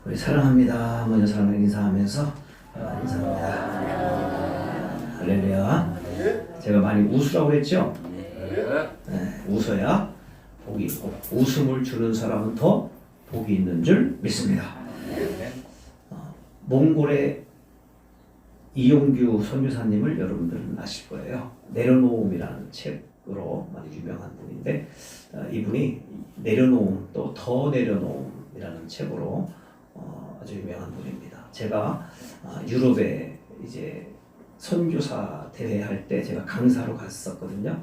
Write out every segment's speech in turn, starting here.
우리 사랑합니다. 먼저 사랑을 인사하면서 인사합니다. 할렐루야. 제가 많이 웃으라고 그랬죠? 네, 웃어야 복이 있고 웃음을 주는 사람은 더 복이 있는 줄 믿습니다. 몽골의 이용규 선교사님을 여러분들은 아실 거예요. 내려놓음이라는 책으로 많이 유명한 분인데 이분이 내려놓음 또 더 내려놓음이라는 책으로 아주 유명한 분입니다. 제가 유럽에 이제 선교사 대회 할 때 제가 강사로 갔었거든요.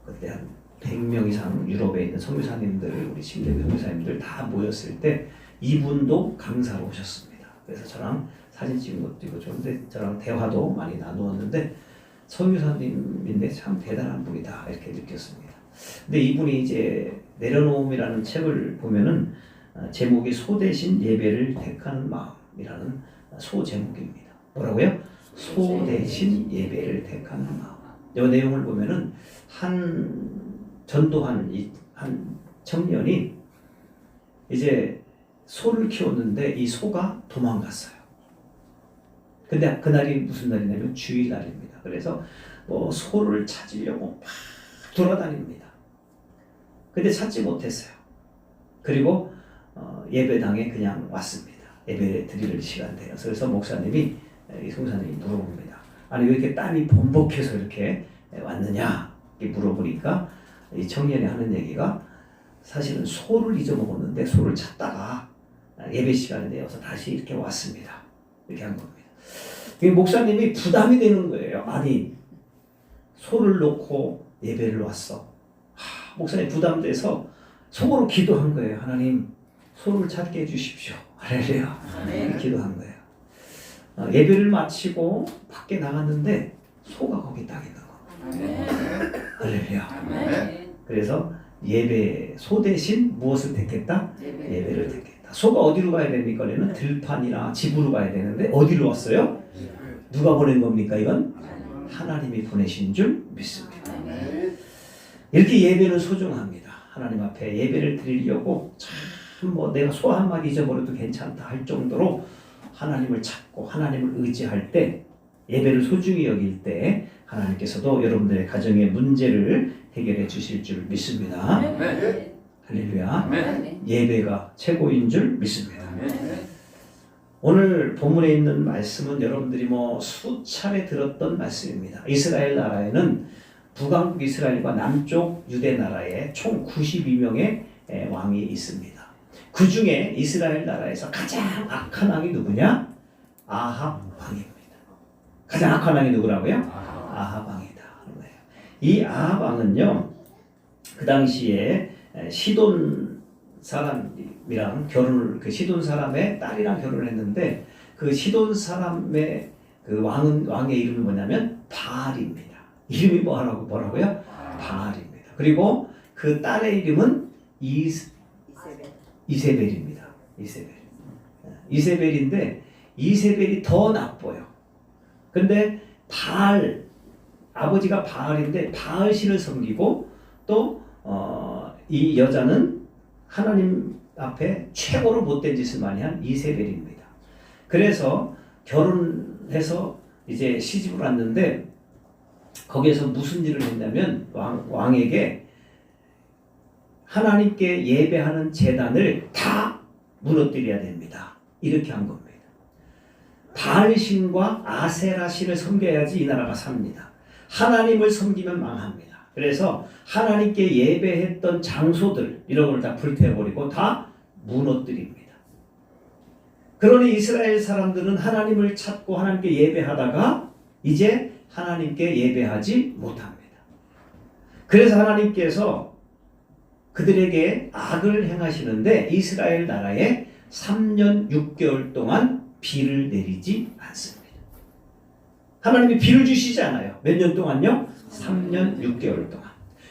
그때 한 100명 이상 유럽에 있는 선교사님들, 우리 심령 선교사님들 다 모였을 때 이분도 강사로 오셨습니다. 그래서 저랑 사진 찍은 것도 있고 좋은데 저랑 대화도 많이 나누었는데 선교사님인데 참 대단한 분이다 이렇게 느꼈습니다. 근데 이분이 이제 내려놓음이라는 책을 보면은 제목이 소 대신 예배를 택하는 마음이라는 소 제목입니다. 뭐라고요? 소 대신 예배를 택하는 마음. 이 내용을 보면은 전도한 한 청년이 이제 소를 키웠는데 이 소가 도망갔어요. 근데 그날이 무슨 날이냐면 주일날입니다. 그래서 소를 찾으려고 막 돌아다닙니다. 근데 찾지 못했어요. 그리고 예배당에 그냥 왔습니다. 예배 드릴 시간 되어서. 그래서 목사님이, 이 성사님이 물어봅니다. 아니 왜 이렇게 땀이 범벅해서 이렇게 왔느냐 이렇게 물어보니까 이 청년이 하는 얘기가 사실은 소를 잊어먹었는데 소를 찾다가 예배 시간이 되어서 다시 이렇게 왔습니다. 이렇게 한 겁니다. 목사님이 부담이 되는 거예요. 아니 소를 놓고 예배를 왔어. 목사님 부담돼서 속으로 기도한 거예요. 하나님 소를 찾게 해주십시오. 할렐루야. 기도한 거예요. 예배를 마치고 밖에 나갔는데 소가 거기 딱 있는 거. 할렐루야. 그래서 소 대신 무엇을 택했다? 예배를 택했다. 소가 어디로 가야 됩니까? 얘는 들판이나 집으로 가야 되는데 어디로 왔어요? 누가 보낸 겁니까? 이건 하나님이 보내신 줄 믿습니다. 이렇게 예배는 소중합니다. 하나님 앞에 예배를 드리려고 참 내가 소 한 마리 잊어버려도 괜찮다 할 정도로 하나님을 찾고 하나님을 의지할 때 예배를 소중히 여길 때 하나님께서도 여러분들의 가정의 문제를 해결해 주실 줄 믿습니다. 할렐루야. 예배가 최고인 줄 믿습니다. 오늘 본문에 있는 말씀은 여러분들이 수차례 들었던 말씀입니다. 이스라엘 나라에는 북왕국 이스라엘과 남쪽 유대 나라에 총 92명의 왕이 있습니다. 그 중에 이스라엘 나라에서 가장 악한 왕이 누구냐? 아합 왕입니다. 가장 악한 왕이 누구라고요? 아합 왕이다. 이 아합 왕은요, 그 당시에 시돈 사람이랑 그 시돈 사람의 딸이랑 결혼을 했는데 그 시돈 사람의 그 왕의 이름이 뭐냐면 바알입니다. 이름이 뭐라고요? 바알입니다. 그리고 그 딸의 이름은 이세벨입니다. 이세벨인데 이세벨이 더 나빠요. 근데 아버지가 바알인데 바알 신을 섬기고 또 이 여자는 하나님 앞에 최고로 못된 짓을 많이 한 이세벨입니다. 그래서 결혼해서 이제 시집을 왔는데 거기에서 무슨 일을 했냐면 왕에게 하나님께 예배하는 제단을 다 무너뜨려야 됩니다. 이렇게 한 겁니다. 바알신과 아세라신을 섬겨야지 이 나라가 삽니다. 하나님을 섬기면 망합니다. 그래서 하나님께 예배했던 장소들 이런 걸 다 불태워버리고 다 무너뜨립니다. 그러니 이스라엘 사람들은 하나님을 찾고 하나님께 예배하다가 이제 하나님께 예배하지 못합니다. 그래서 하나님께서 그들에게 악을 행하시는데 이스라엘 나라에 3년 6개월 동안 비를 내리지 않습니다. 하나님이 비를 주시지 않아요. 몇 년 동안요? 3년 6개월 동안.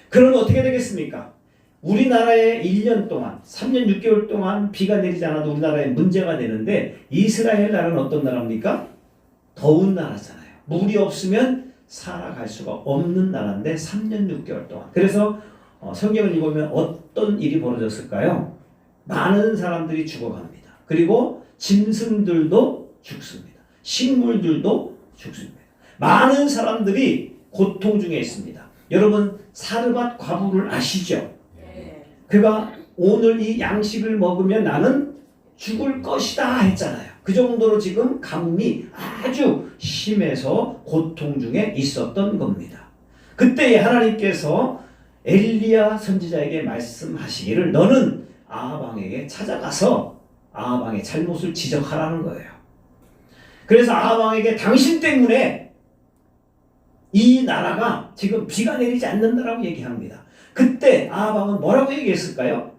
그러면 어떻게 되겠습니까? 우리나라에 1년 동안 3년 6개월 동안 비가 내리지 않아도 우리나라에 문제가 되는데 이스라엘 나라는 어떤 나라입니까? 더운 나라잖아요. 물이 없으면 살아갈 수가 없는 나라인데 3년 6개월 동안. 그래서 성경을 읽으면 어떤 일이 벌어졌을까요? 많은 사람들이 죽어갑니다. 그리고 짐승들도 죽습니다. 식물들도 죽습니다. 많은 사람들이 고통 중에 있습니다. 여러분 사르밧 과부를 아시죠? 그가 오늘 이 양식을 먹으면 나는 죽을 것이다 했잖아요. 그 정도로 지금 가뭄이 아주 심해서 고통 중에 있었던 겁니다. 그때 하나님께서 엘리야 선지자에게 말씀하시기를 너는 아합왕에게 찾아가서 아합왕의 잘못을 지적하라는 거예요. 그래서 아합왕에게 당신 때문에 이 나라가 지금 비가 내리지 않는다라고 얘기합니다. 그때 아합왕은 뭐라고 얘기했을까요?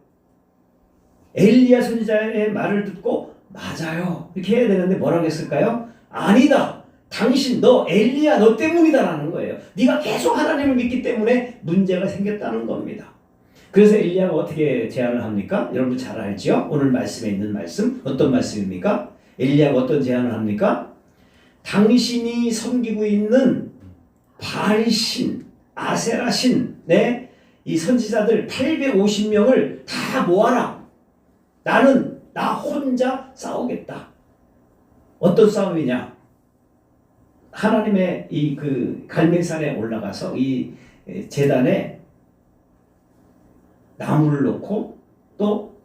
엘리야 선지자의 말을 듣고 맞아요 이렇게 해야 되는데 뭐라고 했을까요? 아니다. 당신 너 엘리야 너 때문이다라는 거예요. 네가 계속 하나님을 믿기 때문에 문제가 생겼다는 겁니다. 그래서 엘리야가 어떻게 제안을 합니까? 여러분 잘 알죠? 오늘 말씀에 있는 말씀 어떤 말씀입니까? 엘리야가 어떤 제안을 합니까? 당신이 섬기고 있는 바알신, 아세라신 이 선지자들 850명을 다 모아라. 나는 나 혼자 싸우겠다. 어떤 싸움이냐? 하나님의 이 그 갈멜산에 올라가서 이 제단에 나무를 놓고 또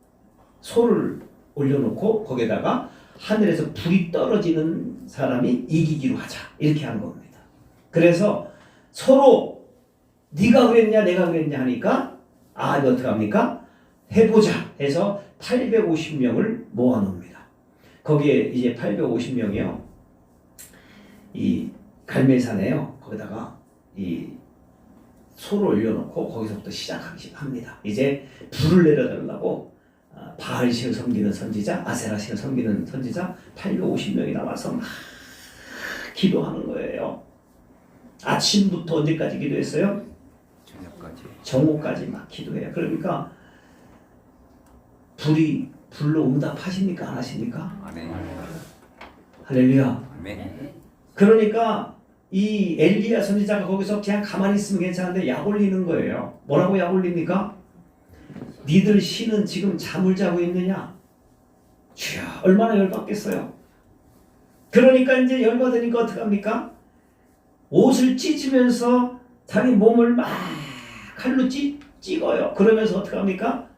소를 올려놓고 거기에다가 하늘에서 불이 떨어지는 사람이 이기기로 하자 이렇게 한 겁니다. 그래서 서로 네가 그랬냐 내가 그랬냐 하니까 이거 어떻게 합니까? 해보자 해서 850명을 모아놓습니다. 거기에 이제 850명이요. 이 갈멜산에요. 거기다가 이 소를 올려놓고 거기서부터 시작하기 합니다. 이제 불을 내려달라고 바알신을 섬기는 선지자, 아세라신을 섬기는 선지자 850명이 나와서 막 기도하는 거예요. 아침부터 언제까지 기도했어요? 정오까지 막 기도해요. 그러니까 불로 응답하십니까? 안 하십니까? 할렐루야. 그러니까 이 엘리야 선지자가 거기서 그냥 가만히 있으면 괜찮은데 약 올리는 거예요. 뭐라고 약 올립니까? 니들 신은 지금 잠을 자고 있느냐? 주여 얼마나 열받겠어요. 그러니까 이제 열받으니까 어떡합니까? 옷을 찢으면서 자기 몸을 막 칼로 찍어요. 그러면서 어떡합니까?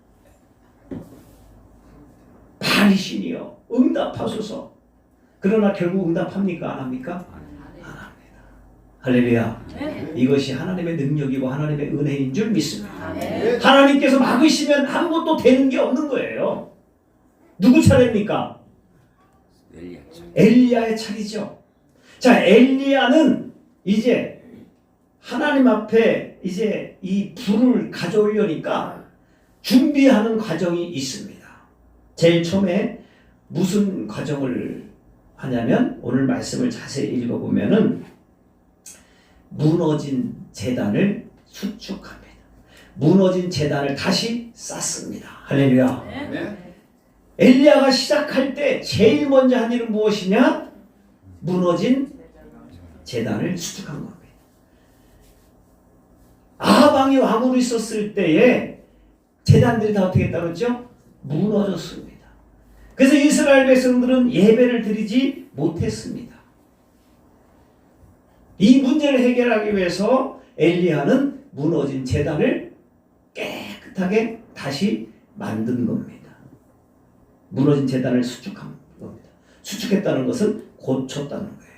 바알이 신이요 응답하소서. 그러나 결국 응답합니까? 안 합니까? 안 합니다. 할렐루야. 이것이 하나님의 능력이고 하나님의 은혜인 줄 믿습니다. 하나님께서 막으시면 아무것도 되는 게 없는 거예요. 누구 차례입니까? 엘리야의 차례죠. 자, 엘리야는 이제 하나님 앞에 이제 이 불을 가져오려니까 준비하는 과정이 있습니다. 제일 처음에 무슨 과정을 하냐면 오늘 말씀을 자세히 읽어보면은 무너진 제단을 수축합니다. 무너진 제단을 다시 쌓습니다. 할렐루야. 엘리야가 시작할 때 제일 먼저 한 일은 무엇이냐? 무너진 제단을 수축한 겁니다. 아합왕이 왕으로 있었을 때에 제단들이 다 어떻게 따랐죠? 무너졌습니다. 그래서 이스라엘 백성들은 예배를 드리지 못했습니다. 이 문제를 해결하기 위해서 엘리야는 무너진 제단을 깨끗하게 다시 만든 겁니다. 무너진 제단을 수축한 겁니다. 수축했다는 것은 고쳤다는 거예요.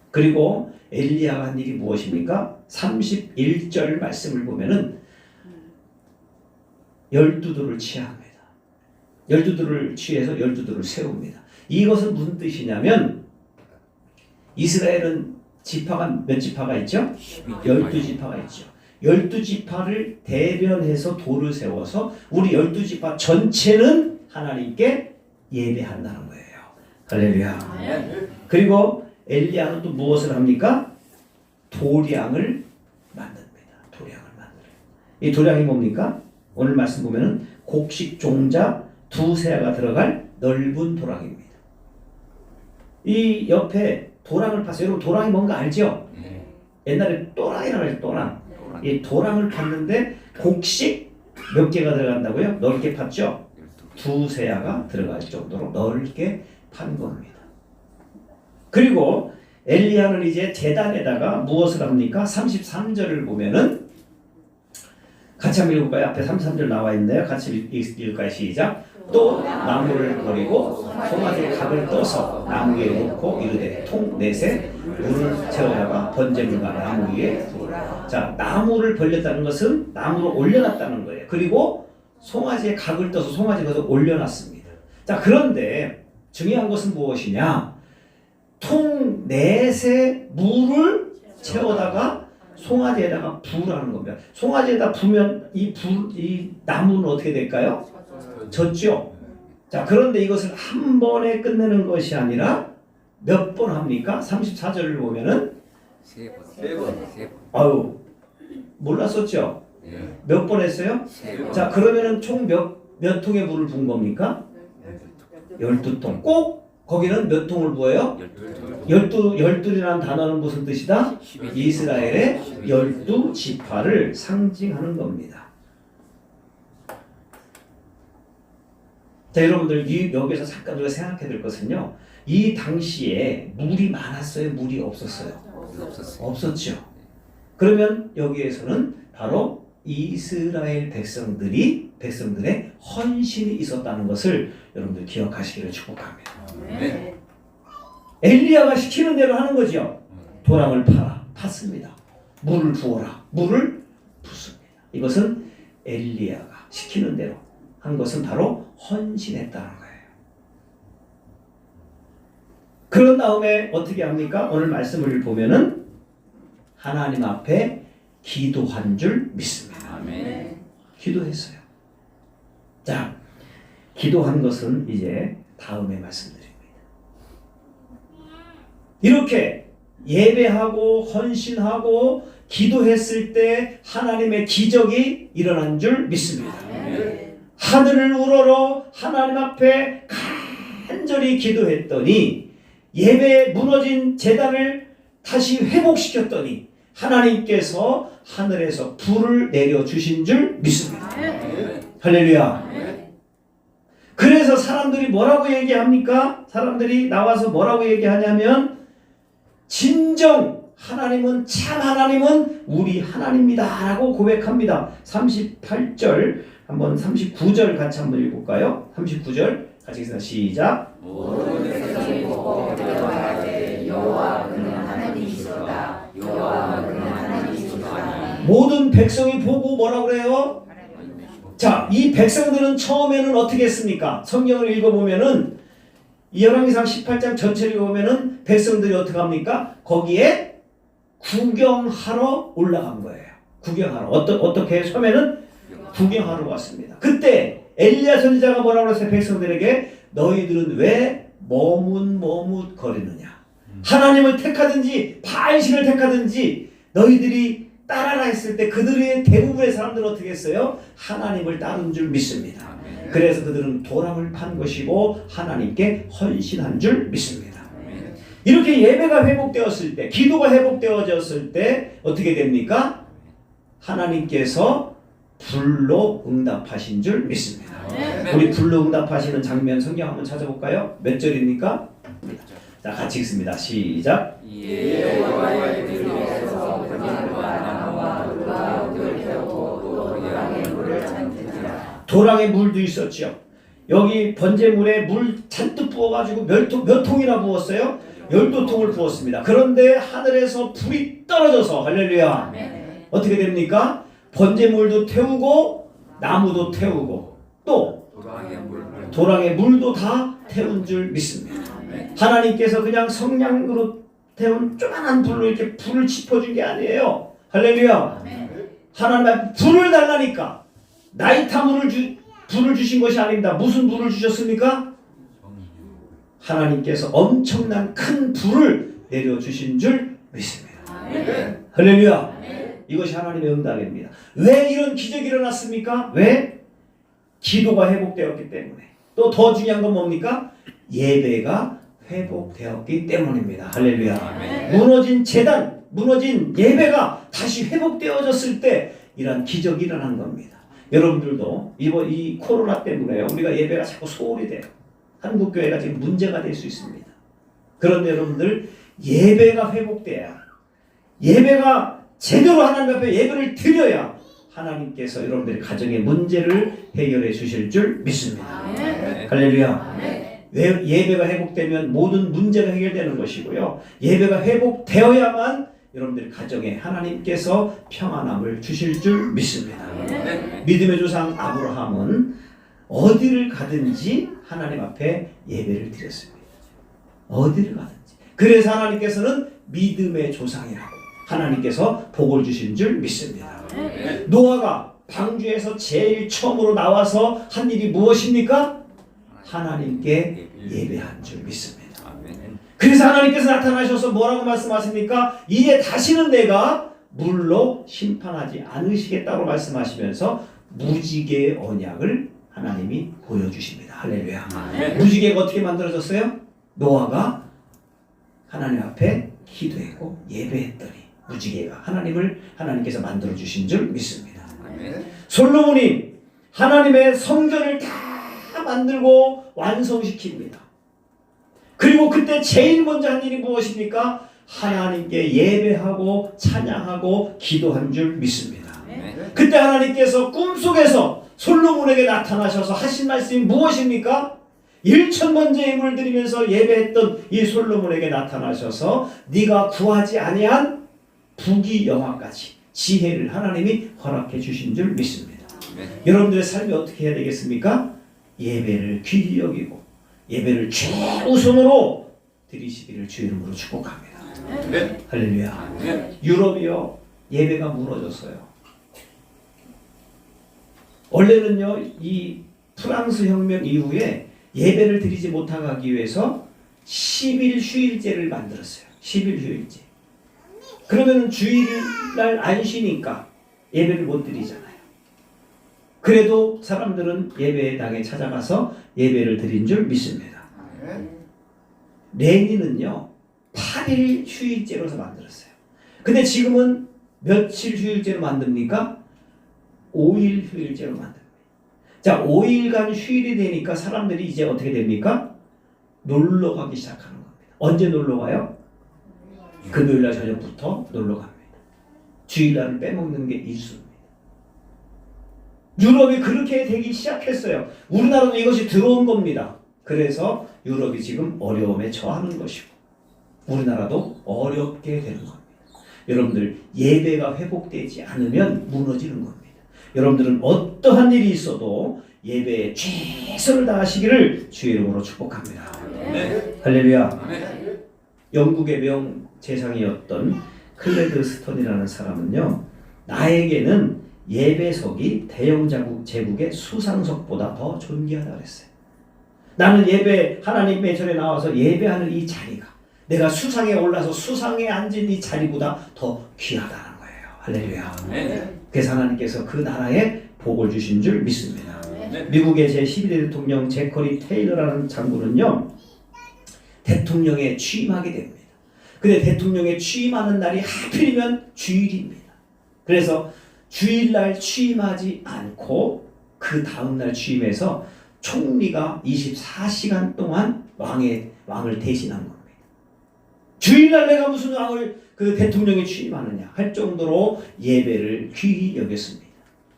그리고 엘리야가 한 일이 무엇입니까? 31절 말씀을 보면은 12돌을 취합니다. 12돌을 취해서 12돌을 세웁니다. 이것은 무슨 뜻이냐면 이스라엘은 지파가 몇 지파가 있죠? 12지파가 있죠. 12지파를 대변해서 돌을 세워서 우리 12지파 전체는 하나님께 예배한다는 거예요. 할렐루야. 그리고 엘리야는 또 무엇을 합니까? 도량을 만듭니다. 도량을 만들어요. 이 도량이 뭡니까? 오늘 말씀 보면은 곡식 종자 2세아가 들어갈 넓은 도량입니다. 이 옆에 도량을 파서 여러분 도량이 뭔가 알죠? 옛날에 또랑이라고 해요. 또랑. 이 도량을 팠는데 곡식 몇 개가 들어간다고요? 넓게 팠죠? 2세아가 들어갈 정도로 넓게 판 겁니다. 그리고 엘리야는 이제 제단에다가 무엇을 합니까? 33절을 보면은 같이 한번 읽어볼까요? 앞에 33절 나와 있는데요. 같이 읽을까요? 시작. 또 나무를 버리고 송아지 각을 떠서 나무 위에 놓고 이르되 통 넷에 물을 채워다가 번제물과 나무 위에 두라. 자, 나무를 벌렸다는 것은 나무를 올려놨다는 거예요. 그리고 송아지의 각을 떠서 송아지 것을 올려놨습니다. 자, 그런데 중요한 것은 무엇이냐? 통 넷에 물을 채워다가 송아지에다가 부으라는 겁니다. 송아지에다 부면 이 나무는 어떻게 될까요? 졌죠. 자, 그런데 이것을 한 번에 끝내는 것이 아니라 몇 번 합니까? 34절을 보면은 세 번. 아유, 몰랐었죠? 몇 번 했어요? 자, 그러면은 총 몇 통의 물을 부은 겁니까? 12통. 꼭 거기는 몇 통을 부어요? 12이라는 단어는 무슨 뜻이다? 이스라엘의 12지파를 상징하는 겁니다. 자, 여러분들 여기서 잠깐 우리가 생각해야 될 것은요. 이 당시에 물이 많았어요? 물이 없었어요? 없었죠. 그러면 여기에서는 바로 이스라엘 백성들의 헌신이 있었다는 것을 여러분들 기억하시기를 축복합니다. 네. 엘리야가 시키는 대로 하는 거죠. 도랑을 팠습니다. 물을 부어라. 물을 붓습니다. 이것은 엘리야가 시키는 대로 한 것은 바로 헌신했다는 거예요. 그런 다음에 어떻게 합니까? 오늘 말씀을 보면은 하나님 앞에 기도한 줄 믿습니다. 아멘. 기도했어요. 자, 기도한 것은 이제 다음에 말씀드립니다. 이렇게 예배하고 헌신하고 기도했을 때 하나님의 기적이 일어난 줄 믿습니다. 하늘을 우러러 하나님 앞에 간절히 기도했더니 예배에 무너진 제단을 다시 회복시켰더니 하나님께서 하늘에서 불을 내려주신 줄 믿습니다. 할렐루야. 그래서 사람들이 뭐라고 얘기합니까? 사람들이 나와서 뭐라고 얘기하냐면 진정 하나님은 참 하나님은 우리 하나님입니다 라고 고백합니다. 38절 한번 39절 같이 한번 읽어볼까요? 39절 같이 읽습니다. 시작. 모든 백성이 보고 두려워하되 여호와 그는 하나님이시로다. 여호와 그는 하나님이시로다. 모든 백성이 보고 뭐라고 그래요? 자, 이 백성들은 처음에는 어떻게 했습니까? 성경을 읽어보면은 열왕기상 18장 전체를 읽어보면은 백성들이 어떻게 합니까? 거기에 구경하러 올라간 거예요. 구경하러. 어떻게 처음에는 구경하러 왔습니다. 그때 엘리야 선지자가 뭐라고 했어요? 백성들에게 너희들은 왜 머뭇 거리느냐? 하나님을 택하든지 바알신을 택하든지 너희들이 따라라 했을 때 그들의 대부분의 사람들은 어떻게 했어요? 하나님을 따른 줄 믿습니다. 그래서 그들은 도랑을 판 것이고 하나님께 헌신한 줄 믿습니다. 이렇게 예배가 회복되었을 때, 기도가 회복되어졌을 때 어떻게 됩니까? 하나님께서 불로 응답하신 줄 믿습니다. 우리 불로 응답하시는 장면 성경 한번 찾아볼까요? 몇 절입니까? 자, 같이 읽습니다. 시작. 여호와의 들에서 그들과 나무와 돌과 옥을 태우고 또 도랑의 물을 잔뜩이라. 도랑에 물도 있었죠. 여기 번제물에 물 잔뜩 부어가지고 몇 통이나 부었어요? 12통을 부었습니다. 그런데 하늘에서 불이 떨어져서 할렐루야. 어떻게 됩니까? 번제물도 태우고 나무도 태우고 또 도랑의 물도 다 태운 줄 믿습니다. 하나님께서 그냥 성냥으로 태운 조그만한 불로 이렇게 불을 지펴준 게 아니에요. 할렐루야. 하나님 앞에 불을 달라니까 나이타 불을 주신 것이 아닙니다. 무슨 불을 주셨습니까? 하나님께서 엄청난 큰 불을 내려주신 줄 믿습니다. 할렐루야. 이것이 하나님의 응답입니다. 왜 이런 기적이 일어났습니까? 왜? 기도가 회복되었기 때문에. 또 더 중요한 건 뭡니까? 예배가 회복되었기 때문입니다. 할렐루야. 무너진 제단, 무너진 예배가 다시 회복되어졌을 때 이런 기적이 일어난 겁니다. 여러분들도 이 코로나 때문에 우리가 예배가 자꾸 소홀히 돼요. 한국 교회가 지금 문제가 될 수 있습니다. 그런데 여러분들 예배가 회복돼야 예배가 제대로 하나님 앞에 예배를 드려야 하나님께서 여러분들의 가정의 문제를 해결해 주실 줄 믿습니다. 할렐루야. 예배가 회복되면 모든 문제가 해결되는 것이고요. 예배가 회복되어야만 여러분들 가정에 하나님께서 평안함을 주실 줄 믿습니다. 믿음의 조상 아브라함은 어디를 가든지 하나님 앞에 예배를 드렸습니다. 어디를 가든지. 그래서 하나님께서는 믿음의 조상이라고 하나님께서 복을 주신 줄 믿습니다. 노아가 방주에서 제일 처음으로 나와서 한 일이 무엇입니까? 하나님께 예배한 줄 믿습니다. 그래서 하나님께서 나타나셔서 뭐라고 말씀하십니까? 이제 다시는 내가 물로 심판하지 않으시겠다고 말씀하시면서 무지개의 언약을 하나님이 보여주십니다. 할렐루야. 무지개가 어떻게 만들어졌어요? 노아가 하나님 앞에 기도했고 예배했더니 무지개가 하나님께서 만들어주신 줄 믿습니다. 솔로몬이 하나님의 성전을 다 만들고 완성시킵니다. 그리고 그때 제일 먼저 한 일이 무엇입니까? 하나님께 예배하고 찬양하고 기도한 줄 믿습니다. 그때 하나님께서 꿈속에서 솔로몬에게 나타나셔서 하신 말씀이 무엇입니까? 1,000번째 예물을 드리면서 예배했던 이 솔로몬에게 나타나셔서 네가 구하지 아니한 부귀 영화까지 지혜를 하나님이 허락해 주신 줄 믿습니다. 여러분들의 삶이 어떻게 해야 되겠습니까? 예배를 귀히 여기고 예배를 최우선으로 드리시기를 주 이름으로 축복합니다. 할렐루야. 유럽이요 예배가 무너졌어요. 원래는요 이 프랑스 혁명 이후에 예배를 드리지 못하기 위해서 10일 휴일제를 만들었어요. 10일 휴일제. 그러면 주일날 안 쉬니까 예배를 못 드리잖아요. 그래도 사람들은 예배당에 찾아가서 예배를 드린 줄 믿습니다. 레닌은요 8일 휴일제로서 만들었어요. 근데 지금은 며칠 휴일제로 만듭니까? 5일 휴일제로 만듭니다. 자, 5일간 휴일이 되니까 사람들이 이제 어떻게 됩니까? 놀러 가기 시작하는 겁니다. 언제 놀러 가요? 금요일날 저녁부터 놀러 갑니다. 주일날을 빼먹는 게 일수입니다. 유럽이 그렇게 되기 시작했어요. 우리나라도 이것이 들어온 겁니다. 그래서 유럽이 지금 어려움에 처하는 것이고 우리나라도 어렵게 되는 겁니다. 여러분들 예배가 회복되지 않으면 무너지는 겁니다. 여러분들은 어떠한 일이 있어도 예배에 최선을 다하시기를 주의 이름으로 축복합니다. 할렐루야. 영국의 명제상이었던 클레드 스톤이라는 사람은요 나에게는 예배석이 대형 제국의 수상석보다 더 존귀하다 그랬어요. 나는 하나님의 전에 나와서 예배하는 이 자리가 내가 수상에 올라서 수상에 앉은 이 자리보다 더 귀하다는 거예요. 할렐루야. 그래서 하나님께서 그 나라에 복을 주신 줄 믿습니다. 미국의 제12대 대통령 제커리 테일러라는 장군은요 대통령에 취임하게 됩니다. 근데 대통령에 취임하는 날이 하필이면 주일입니다. 그래서 주일날 취임하지 않고 그 다음날 취임해서 총리가 24시간 동안 왕을 대신한 겁니다. 주일날 내가 무슨 그 대통령에 취임하느냐 할 정도로 예배를 귀히 여겼습니다.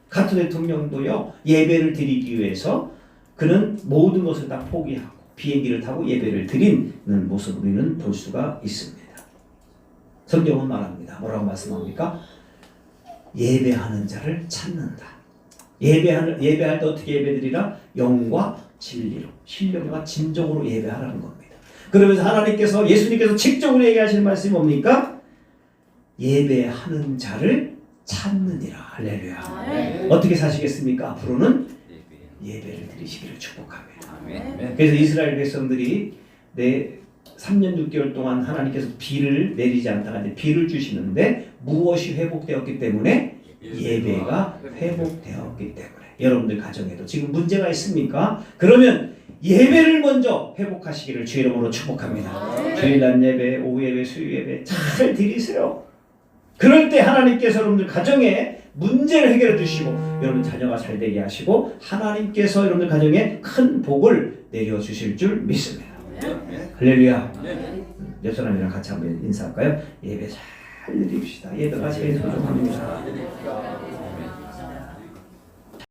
같은 대통령도요 예배를 드리기 위해서 그는 모든 것을 다 포기하고 비행기를 타고 예배를 드리는 모습을 우리는 볼 수가 있습니다. 성경은 말합니다. 뭐라고 말씀합니까? 예배하는 자를 찾는다. 예배할 때 어떻게 예배드리라? 영과 진리로, 신령과 진정으로 예배하라는 겁니다. 그러면서 하나님께서 예수님께서 직접으로 얘기하시는 말씀이 뭡니까? 예배하는 자를 찾느니라. 할렐루야. 어떻게 사시겠습니까? 앞으로는 예배를 드리시기를 축복합니다. 그래서 이스라엘 백성들이 3년 6개월 동안 하나님께서 비를 내리지 않다가 비를 주시는데 무엇이 회복되었기 때문에? 예배가 회복되었기 때문에. 여러분들 가정에도 지금 문제가 있습니까? 그러면 예배를 먼저 회복하시기를 주의 이름으로 축복합니다. 주일 낮 예배, 오후 예배, 수요 예배 잘 드리세요. 그럴 때 하나님께서 여러분들 가정에 문제를 해결해 주시고 여러분 자녀가 잘 되게 하시고 하나님께서 여러분들 가정에 큰 복을 내려 주실 줄 믿습니다. 할렐루야. 옆 사람이랑 같이 한번 인사할까요? 예배 잘 드립시다. 예배가 제일 소중합니다.